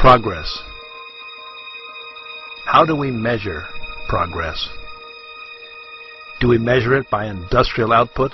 Progress. How do we measure progress? Do we measure it by industrial output?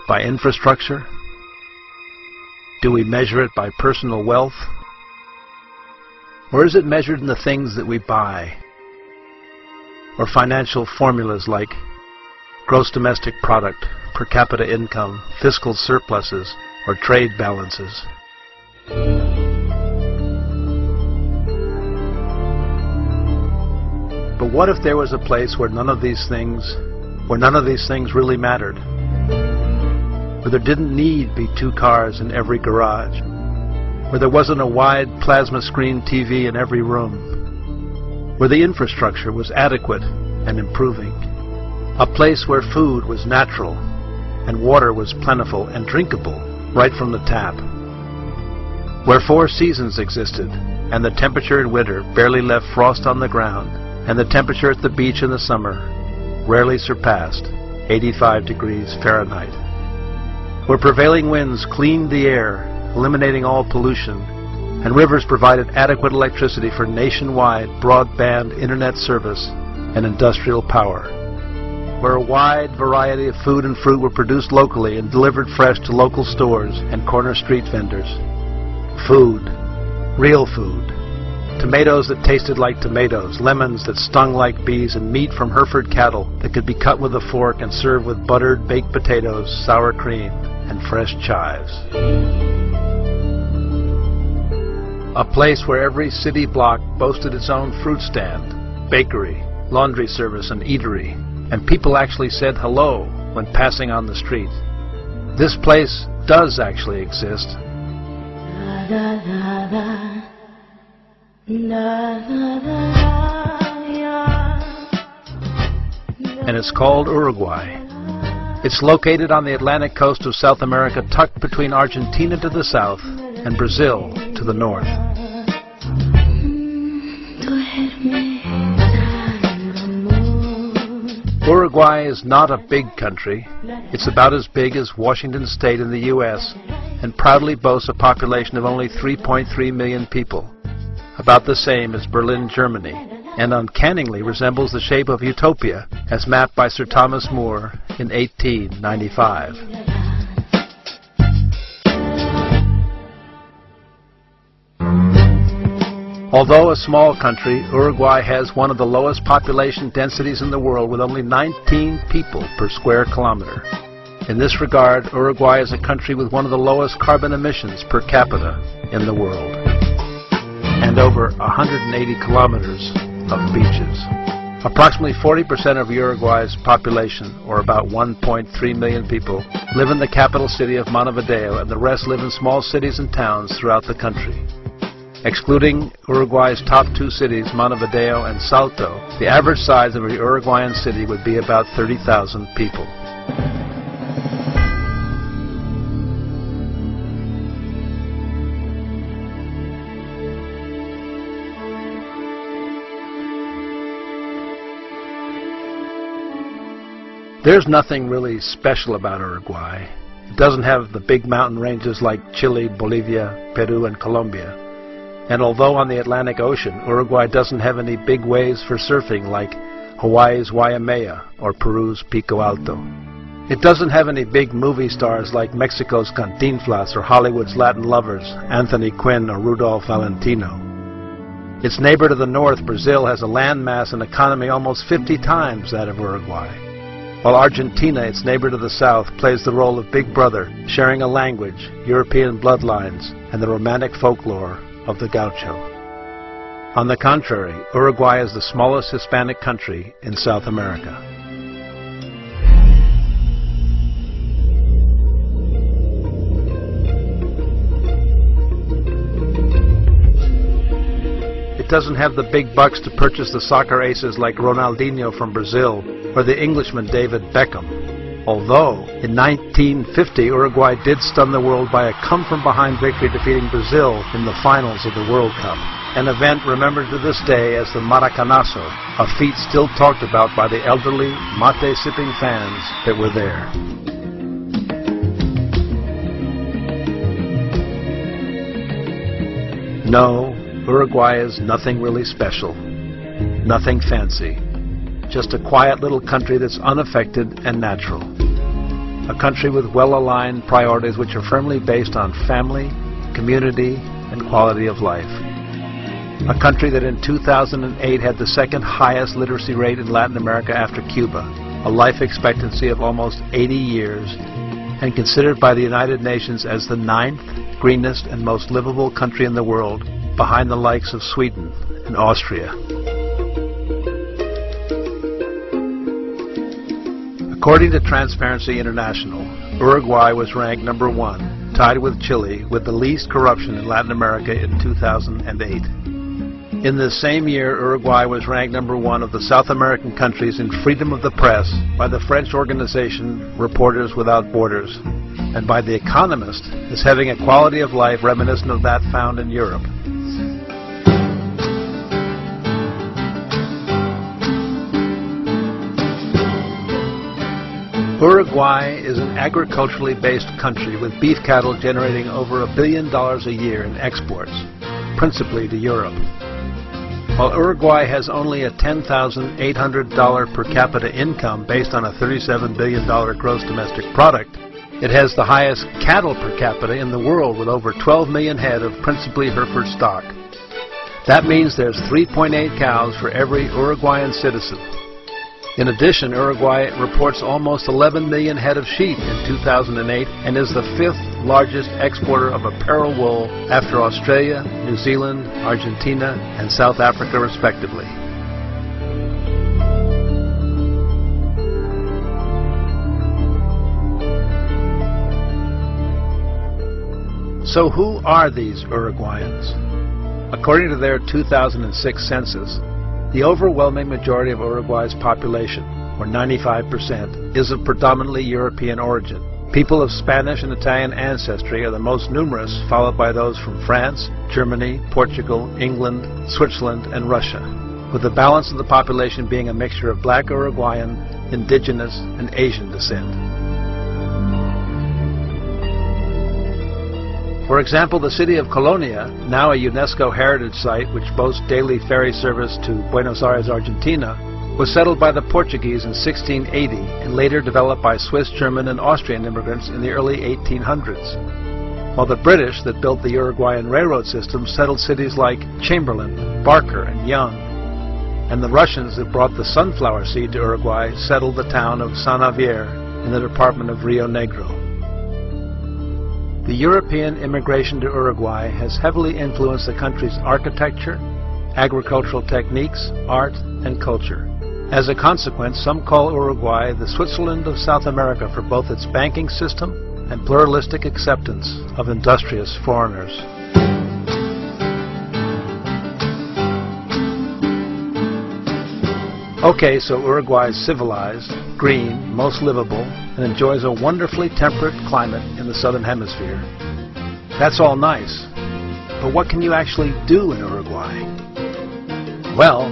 By infrastructure? Do we measure it by personal wealth? Or is it measured in the things that we buy? Or financial formulas like gross domestic product, per capita income, fiscal surpluses, or trade balances? But what if there was a place where none of these things really mattered? Where there didn't need be 2 cars in every garage? Where there wasn't a wide plasma screen TV in every room? Where the infrastructure was adequate and improving? A place where food was natural and water was plentiful and drinkable right from the tap? Where 4 seasons existed and the temperature in winter barely left frost on the ground, and the temperature at the beach in the summer rarely surpassed 85 degrees Fahrenheit. Where prevailing winds cleaned the air, eliminating all pollution, and rivers provided adequate electricity for nationwide broadband internet service and industrial power. Where a wide variety of food and fruit were produced locally and delivered fresh to local stores and corner street vendors. Food, real food. Tomatoes that tasted like tomatoes, lemons that stung like bees, and meat from Hereford cattle that could be cut with a fork and served with buttered baked potatoes, sour cream, and fresh chives. A place where every city block boasted its own fruit stand, bakery, laundry service, and eatery, and people actually said hello when passing on the street. This place does actually exist. And it's called Uruguay. It's located on the Atlantic coast of South America, tucked between Argentina to the south and Brazil to the north. Uruguay is not a big country. It's about as big as Washington State in the U.S. and proudly boasts a population of only 3.3 million people, about the same as Berlin, Germany, and uncannily resembles the shape of Utopia as mapped by Sir Thomas More in 1895. Although a small country, Uruguay has one of the lowest population densities in the world, with only 19 people per square kilometer. In this regard, Uruguay is a country with one of the lowest carbon emissions per capita in the world, and over 180 kilometers of beaches. Approximately 40% of Uruguay's population, or about 1.3 million people, live in the capital city of Montevideo, and the rest live in small cities and towns throughout the country. Excluding Uruguay's top 2 cities, Montevideo and Salto, the average size of a Uruguayan city would be about 30,000 people. There's nothing really special about Uruguay. It doesn't have the big mountain ranges like Chile, Bolivia, Peru, and Colombia. And although on the Atlantic Ocean, Uruguay doesn't have any big waves for surfing like Hawaii's Waimea or Peru's Pico Alto. It doesn't have any big movie stars like Mexico's Cantinflas or Hollywood's Latin lovers, Anthony Quinn or Rudolph Valentino. Its neighbor to the north, Brazil, has a landmass and economy almost 50 times that of Uruguay. While Argentina, its neighbor to the south, plays the role of big brother, sharing a language, European bloodlines, and the romantic folklore of the gaucho. On the contrary, Uruguay is the smallest Hispanic country in South America. It doesn't have the big bucks to purchase the soccer aces like Ronaldinho from Brazil or the Englishman David Beckham. Although, in 1950, Uruguay did stun the world by a come-from-behind victory, defeating Brazil in the finals of the World Cup, an event remembered to this day as the Maracanazo, a feat still talked about by the elderly, mate-sipping fans that were there. No, Uruguay is nothing really special, nothing fancy. Just a quiet little country that's unaffected and natural. A country with well-aligned priorities which are firmly based on family, community, and quality of life. A country that in 2008 had the second highest literacy rate in Latin America after Cuba, a life expectancy of almost 80 years, and considered by the United Nations as the 9th greenest and most livable country in the world, behind the likes of Sweden and Austria. According to Transparency International, Uruguay was ranked number 1, tied with Chile, with the least corruption in Latin America in 2008. In this same year, Uruguay was ranked number 1 of the South American countries in freedom of the press by the French organization Reporters Without Borders, and by The Economist as having a quality of life reminiscent of that found in Europe. Uruguay is an agriculturally based country with beef cattle generating over $1 billion a year in exports, principally to Europe. While Uruguay has only a $10,800 per capita income based on a $37 billion gross domestic product, it has the highest cattle per capita in the world with over 12 million head of principally Hereford stock. That means there's 3.8 cows for every Uruguayan citizen. In addition, Uruguay reports almost 11 million head of sheep in 2008 and is the 5th largest exporter of apparel wool after Australia, New Zealand, Argentina, and South Africa respectively. So who are these Uruguayans? According to their 2006 census, the overwhelming majority of Uruguay's population, or 95%, is of predominantly European origin. People of Spanish and Italian ancestry are the most numerous, followed by those from France, Germany, Portugal, England, Switzerland, and Russia, with the balance of the population being a mixture of black Uruguayan, indigenous, and Asian descent. For example, the city of Colonia, now a UNESCO heritage site which boasts daily ferry service to Buenos Aires, Argentina, was settled by the Portuguese in 1680 and later developed by Swiss, German, and Austrian immigrants in the early 1800s. While the British that built the Uruguayan railroad system settled cities like Chamberlain, Barker, and Young, and the Russians that brought the sunflower seed to Uruguay settled the town of San Javier in the department of Rio Negro. The European immigration to Uruguay has heavily influenced the country's architecture, agricultural techniques, art, and culture. As a consequence, some call Uruguay the Switzerland of South America for both its banking system and pluralistic acceptance of industrious foreigners. Okay, so Uruguay is civilized, green, most livable, and enjoys a wonderfully temperate climate in the southern hemisphere. That's all nice, but what can you actually do in Uruguay? Well,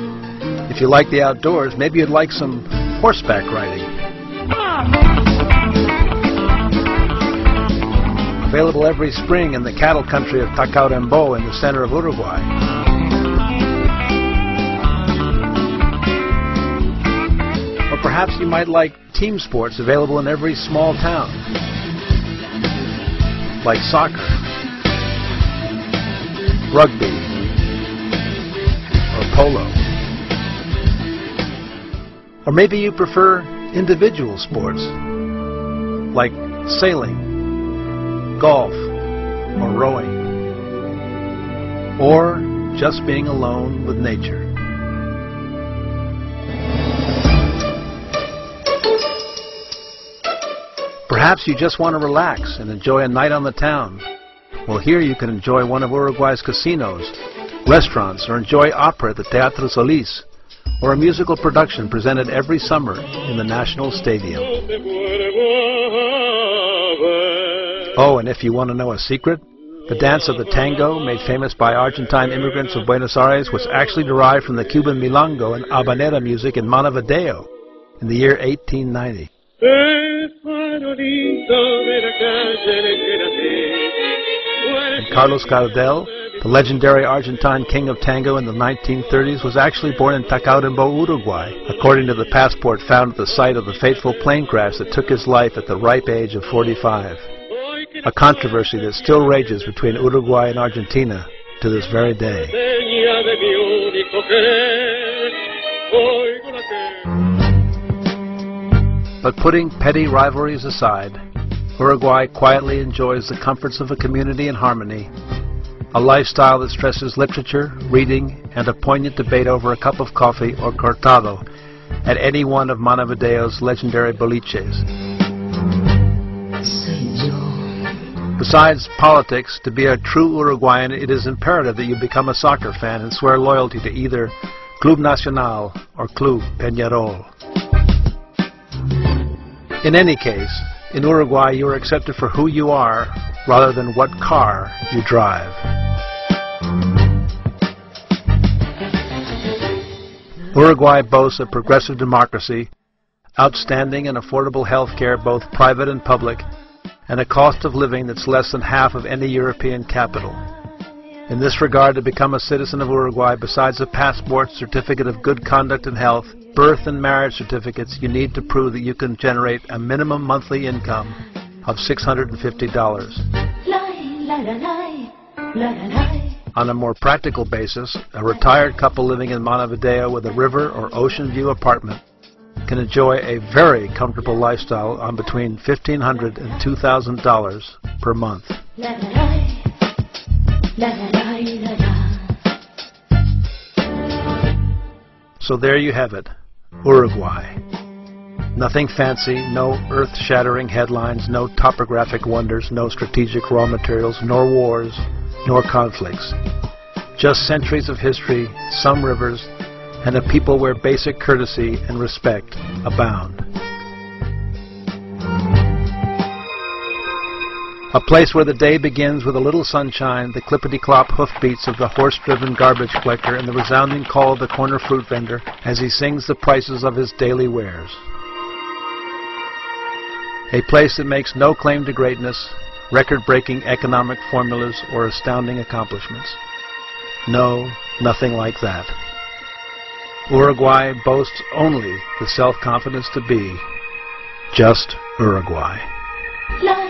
if you like the outdoors, maybe you'd like some horseback riding. Available every spring in the cattle country of Tacuarembó in the center of Uruguay. Or perhaps you might like team sports available in every small town, like soccer, rugby, or polo. Or maybe you prefer individual sports, like sailing, golf, or rowing, or just being alone with nature. Perhaps you just want to relax and enjoy a night on the town. Well, here you can enjoy one of Uruguay's casinos, restaurants, or enjoy opera at the Teatro Solís, or a musical production presented every summer in the National Stadium. Oh, and if you want to know a secret, the dance of the tango, made famous by Argentine immigrants of Buenos Aires, was actually derived from the Cuban milonga and habanera music in Montevideo in the year 1890. And Carlos Gardel, The legendary Argentine king of tango in the 1930s was actually born in Tacuarembó, Uruguay, according to the passport found at the site of the fateful plane crash that took his life at the ripe age of 45. A controversy that still rages between Uruguay and Argentina to this very day. But putting petty rivalries aside, Uruguay quietly enjoys the comforts of a community in harmony, a lifestyle that stresses literature, reading, and a poignant debate over a cup of coffee or cortado at any one of Montevideo's legendary boliches. Besides politics, to be a true Uruguayan, it is imperative that you become a soccer fan and swear loyalty to either Club Nacional or Club Peñarol. In any case, in Uruguay you are accepted for who you are rather than what car you drive. Uruguay boasts a progressive democracy, outstanding and affordable health care, both private and public, and a cost of living that's less than half of any European capital. In this regard, to become a citizen of Uruguay, besides a passport, certificate of good conduct and health, birth and marriage certificates, you need to prove that you can generate a minimum monthly income of $650. On a more practical basis, a retired couple living in Montevideo with a river or ocean view apartment can enjoy a very comfortable lifestyle on between $1,500 and $2,000 per month. So there you have it, Uruguay. Nothing fancy, no earth-shattering headlines, no topographic wonders, no strategic raw materials, nor wars, nor conflicts. Just centuries of history, some rivers, and a people where basic courtesy and respect abound. A place where the day begins with a little sunshine, the clippity-clop hoofbeats of the horse-driven garbage collector, and the resounding call of the corner fruit vendor as he sings the prices of his daily wares. A place that makes no claim to greatness, record-breaking economic formulas, or astounding accomplishments. No, nothing like that. Uruguay boasts only the self-confidence to be just Uruguay. La